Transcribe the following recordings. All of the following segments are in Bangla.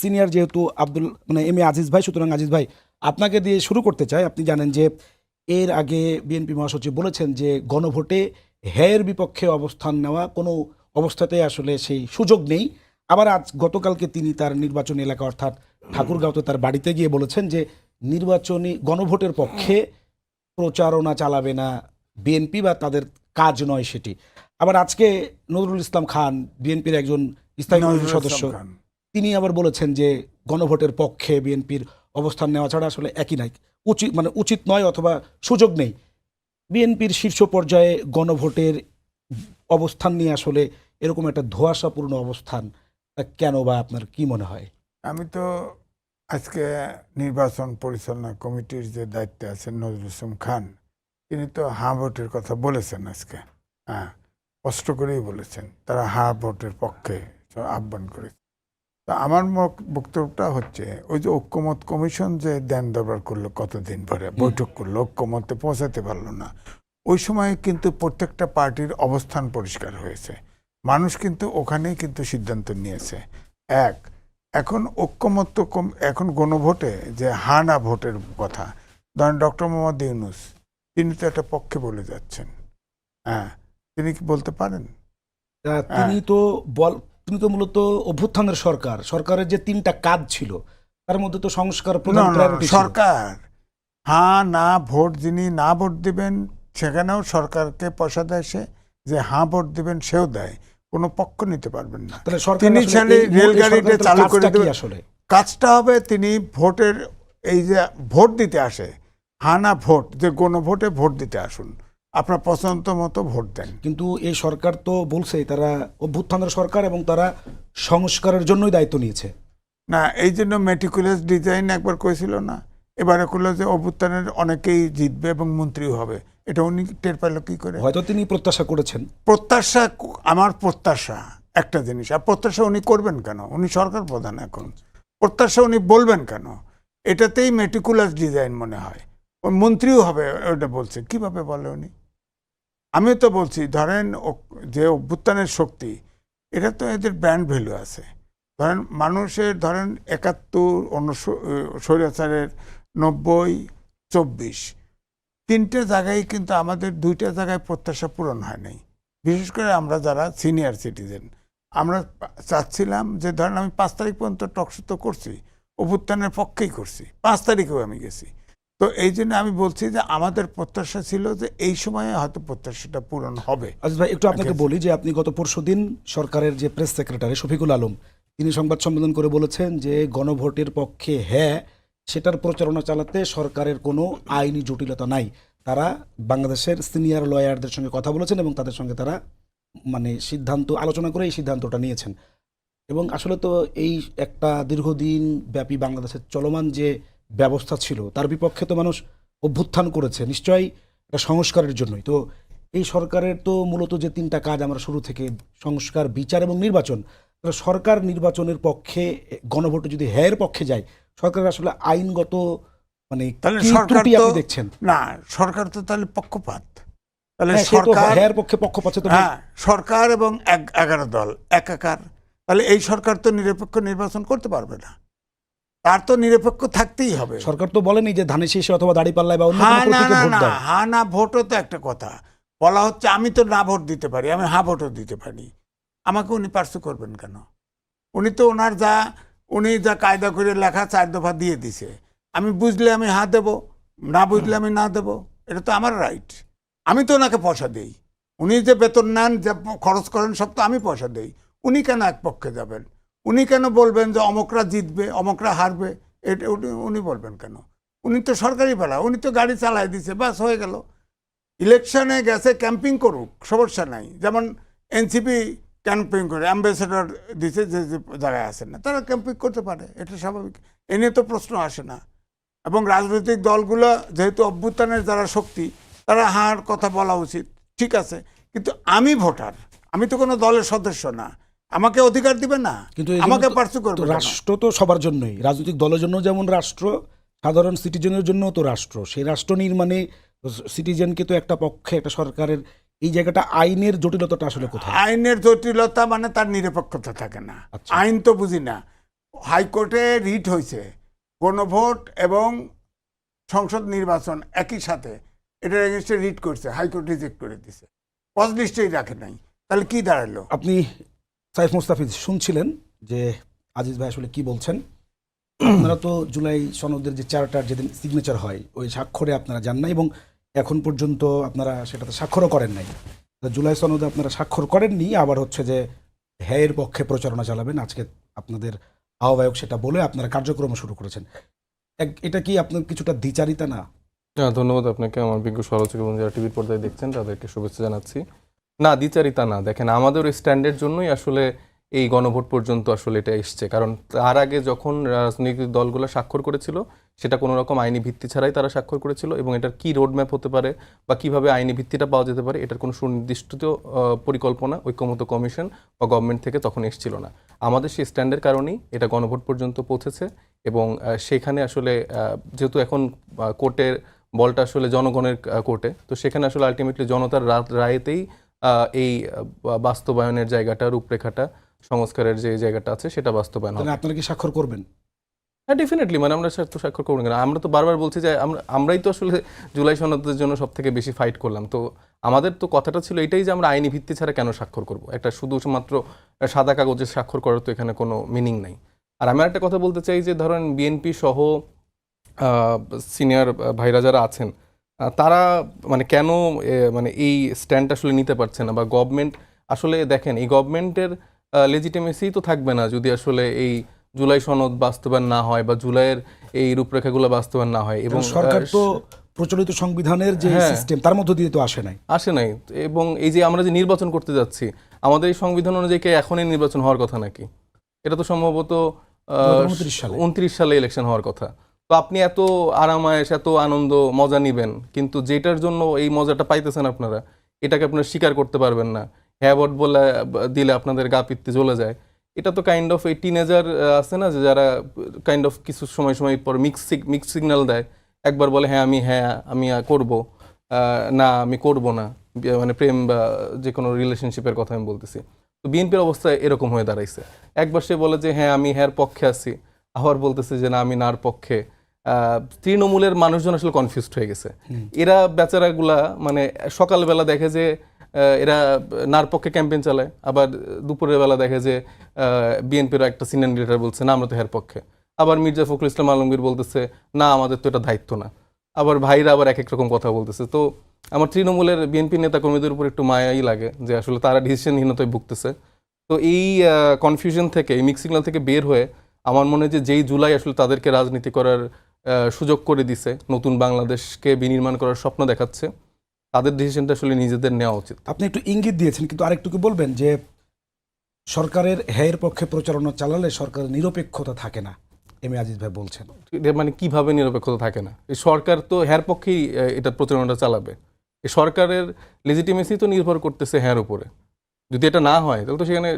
সিনিয়র যেহেতু এম এ আজিজ ভাই, সুতরাং আজিজ ভাই আপনাকে দিয়ে শুরু করতে চাই। আপনি জানেন যে এর আগে বিএনপি মহাসচিব বলেছেন যে গণভোটে হ্যায়ের বিপক্ষে অবস্থান নেওয়া কোনো অবস্থাতে আসলে সেই সুযোগ নেই। আবার আজ গতকালকে তিনি তার নির্বাচনী এলাকা অর্থাৎ ঠাকুরগাঁওতে তার বাড়িতে গিয়ে বলেছেন যে নির্বাচনী গণভোটের পক্ষে প্রচারণা চালাবে না বিএনপি, বা তাদের কাজ নয় সেটি। আবার আজকে নজরুল ইসলাম খান, বিএনপির একজন স্থায়ী কমিটির সদস্য, তিনি আবার বলেছেন যে গণভোটের পক্ষে বিএনপির অবস্থান নেওয়া ছাড়া আসলে একই নাই, উচিত নয় অথবা সুযোগ নেই। বিএনপির শীর্ষ পর্যায়ে গণভোটের অবস্থান নিয়ে আসলে এরকম একটা ধোঁয়াশাপূর্ণ অবস্থান কেন, বা আপনার কি মনে হয়? আমি তো আজকে নির্বাচন পরিচালনা কমিটির যে দায়িত্বে আছেন নজরুল ইসলাম খান, তিনি তো হাঁ ভোটের কথা বলেছেন আজকে। হ্যাঁ, স্পষ্ট করেই বলেছেন তারা হাঁ ভোটের পক্ষে আহ্বান করেছে। তো আমার বক্তব্যটা হচ্ছে, ওই যে ঐক্যমত কমিশন যে দেন দরবার করলো, কতদিন পরে বৈঠক করলো, ঐক্যমতে পৌঁছাতে পারলো না। ওই সময় কিন্তু প্রত্যেকটা পার্টির অবস্থান পরিষ্কার হয়েছে, মানুষ কিন্তু ওখানেই কিন্তু সিদ্ধান্ত নিয়েছে। এখন ঐক্যমত এখন গণভোটে যে হা না ভোটের কথা, ধরেন ডক্টর মোহাম্মদ ইউনূস, তিনি তো একটা পক্ষে বলে যাচ্ছেন। হ্যাঁ, তিনি কি বলতে পারেন? তিনি তো মূলত অভ্যুত্থানের সরকারের যে তিনটা কাজ ছিল তার মধ্যে তো সংস্কার সরকার হ্যাঁ না ভোট, যিনি না ভোট দিবেন সেখানেও সরকারকে পয়সা দেয় সে, যে হ্যাঁ ভোট দিবেন সেও দেয়, কোনো পক্ষ নিতে পারবেন না। তিনি রেলগাড়িটা চালু করে দেবেন, আসলে কাজটা হবে তিনি ভোটের, এই যে ভোট দিতে আসে, হ্যাঁ না ভোট, যে গণভোটে ভোট দিতে আসুন, আপনার পছন্দ মতো ভোট দেন। কিন্তু এই সরকার তো বলছে তারা অভ্যুত্থানের সরকার এবং তারা সংস্কারের জন্যই দায়িত্ব নিয়েছে। না, এই জন্য মেটিকুলাস ডিজাইন একবার করেছিল না, এবারে করলো যে অভ্যুত্থানের অনেকেই জিতবে এবং মন্ত্রীও হবে। এটা উনি টের পাইলো কি করে? হয়তো তিনি প্রত্যাশা করেছেন। প্রত্যাশা, আমার প্রত্যাশা একটা জিনিস, আর প্রত্যাশা উনি করবেন কেন? উনি সরকার প্রধান, এখন প্রত্যাশা উনি বলবেন কেন? এটাতেই মেটিকুলাস ডিজাইন মনে হয়। মন্ত্রীও হবে ওটা বলছে, কিভাবে বলে উনি? আমিও তো বলছি, ধরেন যে অভ্যুত্থানের শক্তি, এটা তো এদের ব্র্যান্ড ভ্যালু আছে। ধরেন মানুষের, ধরেন ৭১, স্বৈরাচারের ৯০, ২৪, তিনটে জায়গায় কিন্তু আমাদের দুইটা জায়গায় প্রত্যাশা পূরণ হয় নাই। বিশেষ করে আমরা যারা সিনিয়র সিটিজেন, আমরা চাচ্ছিলাম যে, ধরেন আমি ৫ তারিখ পর্যন্ত টকশো তো করছি, অভ্যুত্থানের পক্ষেই করছি, ৫ তারিখেও আমি গেছি। তো এই জন্য আমি বলছি যে আমাদের প্রত্যাশা ছিল যে এই সময়ে হয়তো প্রত্যাশাটা পূরণ হবে। আচ্ছা ভাই, একটু আপনাকে বলি যে আপনি গত পরশুদিন সরকারের যে প্রেস সেক্রেটারি শফিকুল আলম, তিনি সংবাদ সম্মেলন করে বলেছেন যে গণভোটের পক্ষে হ্যাঁ, সেটার প্রচারণা চালাতে সরকারের কোনো আইনি জটিলতা নাই। তারা বাংলাদেশের সিনিয়র লয়ারদের সঙ্গে কথা বলেছেন এবং তাদের সঙ্গে তারা সিদ্ধান্ত আলোচনা করে এই সিদ্ধান্তটা নিয়েছেন। এবং আসলে তো এই একটা দীর্ঘদিন ব্যাপী বাংলাদেশের চলমান যে ব্যবস্থা ছিল তার বিপক্ষে তো মানুষ অভ্যুত্থান করেছে, নিশ্চয়ই এটা সংস্কারের জন্যই। তো এই সরকারের তো মূলত যে তিনটা কাজ আমরা শুরু থেকে, সংস্কার, বিচার এবং নির্বাচন, সরকার নির্বাচনের পক্ষে, গণভোটে যদি হ্যায়ের পক্ষে যায়, সরকারের আসলে আইনগত ত্রুটি আপনি দেখছেন না? সরকার তো তাহলে পক্ষপাত, তাহলে সরকার হ্যায়ের পক্ষে পক্ষপাত, সরকার এবং 11 দল একাকার, তাহলে এই সরকার তো নিরপেক্ষ নির্বাচন করতে পারবে না, তার তো নিরপেক্ষ থাকতেই হবে। সরকার তো বলেনি যে ধানের শীষে অথবা দাঁড়িপাল্লায় বা অন্য কোনো প্রতীকে ভোট দাও। হ্যাঁ না ভোটও তো একটা কথা বলা হচ্ছে, আমি তো না ভোট দিতে পারি, আমি হ্যাঁ ভোটও দিতে পারি, আমাকে উনি পার্সু করবেন কেন? উনি তো উনি যা কায়দা করে লেখা 4 দফা দিয়ে দিছে, আমি বুঝলে আমি হ্যাঁ দেবো, না বুঝলে আমি না দেবো, এটা তো আমার রাইট। আমি তো ওনাকে পয়সা দেই, উনি যে বেতন নেন, যে খরচ করেন, সব তো আমি পয়সা দেই। উনি কেন এক পক্ষে যাবেন? উনি কেন বলবেন যে অমকরা জিতবে, অমকরা হারবে? এটা উনি বলবেন কেন? উনি তো সরকারি বেলা, উনি তো গাড়ি চালায় দিছে, বাস হয়ে গেল। ইলেকশনে গেছে, ক্যাম্পিং করুক, সমস্যা নাই। যেমন এনসিপি ক্যাম্পিং করে, অ্যাম্বাসেডর দিছে যে যে জায়গায় আসেন না, তারা ক্যাম্পিং করতে পারে, এটা স্বাভাবিক, এ নিয়ে তো প্রশ্ন আসে না। এবং রাজনৈতিক দলগুলো যেহেতু অভ্যুত্থানের যারা শক্তি, তারা হার কথা বলা উচিত, ঠিক আছে। কিন্তু আমি ভোটার, আমি তো কোনো দলের সদস্য না, আমাকে অধিকার দিবে না, কিন্তু আমাকে পার্সু করবে। রাষ্ট্র তো সবার জন্যই, রাজনৈতিক দলের জন্য যেমন রাষ্ট্র, সাধারণ সিটিজেনের জন্য তো রাষ্ট্র। সেই রাষ্ট্র নির্মাণে সিটিজেনকে তো একটা পক্ষে, একটা সরকারের, এই জায়গাটা আইনের জটিলতাটা আসলে কোথায়? আইনের জটিলতা মানে তার নিরপেক্ষতা থাকে না। আইন তো বুঝি না, হাইকোর্টে রিট হয়েছে, গণভোট এবং সংসদ নির্বাচন একই সাথে, এটার এগেনস্টে রিট করছে, হাইকোর্ট রিজেক্ট করে দিছে, কজ লিস্টেই রাখে নাই। তাহলে কি দাঁড়ালো? আপনি সাইফ মুস্তাফিজ শুনছিলেন যে আজিজ ভাই আসলে কি বলছেন। আপনারা তো জুলাই সনদের যে চার্টার যেদিন সিগনেচার হয় ওই স্বাক্ষরে আপনারা যান না এবং এখন পর্যন্ত আপনারা সেটাতে স্বাক্ষরও করেন নাই। জুলাই সনদে আপনারা স্বাক্ষর করেননি, আবার হচ্ছে যে হ্যায়ের পক্ষে প্রচারণা চালাবেন আজকে আপনাদের আহ্বায়ক সেটা বলে আপনারা কার্যক্রম শুরু করেছেন। এটা কি আপনার কিছুটা দ্বিচারিতা না? হ্যাঁ, ধন্যবাদ আপনাকে, আমার বিজ্ঞ সমালোচক এবং যারা টিভির পর্দায় দেখছেন তাদেরকে শুভেচ্ছা জানাচ্ছি। না, দ্বিচারিতা না। দেখেন, আমাদের ওই স্ট্যান্ডের জন্যই আসলে এই গণভোট পর্যন্ত আসলে এটা এসছে। কারণ তার আগে যখন রাজনৈতিক দলগুলো স্বাক্ষর করেছিল সেটা কোনো রকম আইনি ভিত্তি ছাড়াই তারা স্বাক্ষর করেছিল, এবং এটার কি রোডম্যাপ হতে পারে বা কিভাবে আইনি ভিত্তিটা পাওয়া যেতে পারে এটার কোনো সুনির্দিষ্ট পরিকল্পনা ঐক্যমত্য কমিশন বা গভর্নমেন্ট থেকে তখন এসেছিল না। আমাদের সেই স্ট্যান্ডের কারণেই এটা গণভোট পর্যন্ত পৌঁছেছে, এবং সেখানে আসলে যেহেতু এখন কোর্টের বলটা আসলে জনগণের কোর্টে, তো সেখানে আসলে আলটিমেটলি জনতার রায়েতেই এই বাস্তবায়নের জায়গাটা, রূপরেখাটা, সংস্কারের যে জায়গাটা আছে সেটা বাস্তবায়ন হবে। আপনারা কি স্বাক্ষর করবেন? হ্যাঁ, ডেফিনেটলি। মানে আমরা তো স্বাক্ষর করবো না। আমরা তো বারবার বলছি যে আমরাই তো আসলে জুলাই সনদের জন্য সব থেকে বেশি ফাইট করলাম। তো আমাদের তো কথাটা ছিল এটাই যে আমরা আইনি ভিত্তি ছাড়া কেন স্বাক্ষর করব। একটা শুধুমাত্র সাদা কাগজে স্বাক্ষর করার তো এখানে কোনো মিনিং নাই। আর আমি একটা কথা বলতে চাই যে ধরেন বিএনপি সহ সিনিয়র ভাইরা যারা আছেন তারা মানে কেন মানে এই স্ট্যান্ড আসলে নিতে পারছে না, বা গভর্নমেন্ট আসলে দেখেন এই গভর্নমেন্টের লেজিটিমেসি তো থাকবে না যদি আসলে এই জুলাই সনদ বাস্তবায়ন না হয় বা জুলাইয়ের এই রূপরেখাগুলো বাস্তবায়ন না হয়। এবং সরকার তো প্রচলিত সংবিধানের যে সিস্টেম তার মধ্য দিয়ে তো আসে নাই। এবং এই যে আমরা যে নির্বাচন করতে যাচ্ছি, আমাদের এই সংবিধান অনুযায়ী কি এখনই নির্বাচন হওয়ার কথা নাকি? এটা তো সম্ভবত 29 সালে ইলেকশন হওয়ার কথা। তো আপনি এত আরামায়েশ, এত আনন্দ মজা নিবেন, কিন্তু যেটার জন্য এই মজাটা পাইতেছেন আপনারা, এটাকে আপনারা স্বীকার করতে পারবেন না। হ্যাঁ ভোট বলে দিলে আপনাদের গা পিত্তি জ্বলে যায়। এটা তো কাইন্ড অফ এই টিনেজার আছে না, যে যারা কাইন্ড অফ কিছু সময় পর মিক্স সিগন্যাল দেয়। একবার বলে হ্যাঁ আমি করব, না আমি করব না, মানে প্রেম বা যে কোনো রিলেশনশিপের কথা আমি বলতেছি। তো বিএনপির অবস্থা এরকম হয়ে দাঁড়াইছে। একবার সে বলে যে হ্যাঁ আমি হ্যার পক্ষে আছি, আবার বলতেছে যে না আমি নার পক্ষে। তৃণমূলের মানুষজন আসলে কনফিউজড হয়ে গেছে। এরা বেচারাগুলা মানে সকালবেলা দেখে যে এরা নার পক্ষে ক্যাম্পেইন চালায়, আবার দুপুরের বেলা দেখে যে বিএনপির একটা সিনিয়র লিডার বলছে না আমরা তো হের পক্ষে, আবার মির্জা ফখরুল ইসলাম আলমগীর বলতেছে না আমাদের তো এটা দায়িত্ব না, আবার ভাইরা আবার এক এক রকম কথা বলতেছে। তো আমার তৃণমূলের বিএনপি নেতা কর্মীদের উপর একটু মায়াই লাগে যে আসলে তারা ডিসিশনহীনতায় ভুগতেছে। তো এই কনফিউশন থেকে, এই মিক্স সিগন্যাল থেকে বের হয়ে আমার মনে হয় যে যেই জুলাই আসলে তাদেরকে রাজনীতি করার সুযোগ করে দিছে, নতুন বাংলাদেশকে বিনির্মাণ করার স্বপ্ন দেখাচ্ছে, তাদের ডিসিশনটা আসলে নিজেদের নেওয়া উচিত। আপনি একটু ইঙ্গিত দিয়েছেন, কিন্তু আরেকটু কি বলবেন যে সরকারের হ্যায়ের পক্ষে প্রচারণা চালালে সরকারের নিরপেক্ষতা থাকে না, এম এ আজিজ ভাই বলছেন। মানে কিভাবে নিরপেক্ষতা থাকে না? এই সরকার তো হ্যার পক্ষেই এটা প্রচারণাটা চালাবে। এই সরকারের লেজিটিমেসি তো নির্ভর করতেছে হ্যার উপরে। যদি এটা না হয় তাহলে তো সেখানে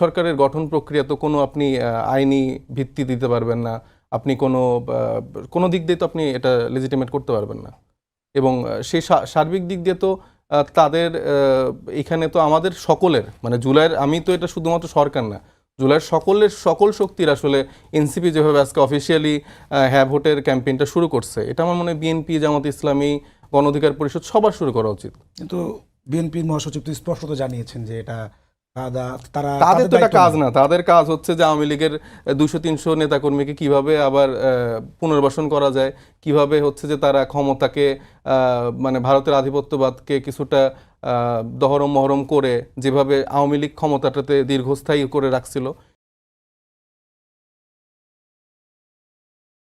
সরকারের গঠন প্রক্রিয়া তো কোনো আপনি আইনি ভিত্তি দিতে পারবেন না, আপনি কোনো দিক দিয়ে তো আপনি এটা লেজিটিমেট করতে পারবেন না। এবং সেই সার্বিক দিক দিয়ে তো তাদের এখানে তো আমাদের সকলের, মানে জুলাইয়ের, আমি তো এটা শুধুমাত্র সরকার না, জুলাইয়ের সকল শক্তির আসলে এনসিপি যেভাবে আজকে অফিসিয়ালি হ্যাঁ ভোটের ক্যাম্পেইনটা শুরু করছে, এটা আমার মনে হয় বিএনপি, জামাত ইসলামী, গণ অধিকার পরিষদ সবার শুরু করা উচিত। কিন্তু বিএনপির মহাসচিব তো স্পষ্টত জানিয়েছেন যে এটা তাদের তো এটা কাজ না। তাদের কাজ হচ্ছে যে আওয়ামী লীগের 200-300 নেতাকর্মীকে কিভাবে আবার পুনর্বাসন করা যায়, কিভাবে হচ্ছে যে তারা ক্ষমতাকে মানে ভারতের আধিপত্যবাদকে কিছুটা দহরম মহরম করে যেভাবে আওয়ামী লীগ ক্ষমতাটাতে দীর্ঘস্থায়ী করে রাখছিল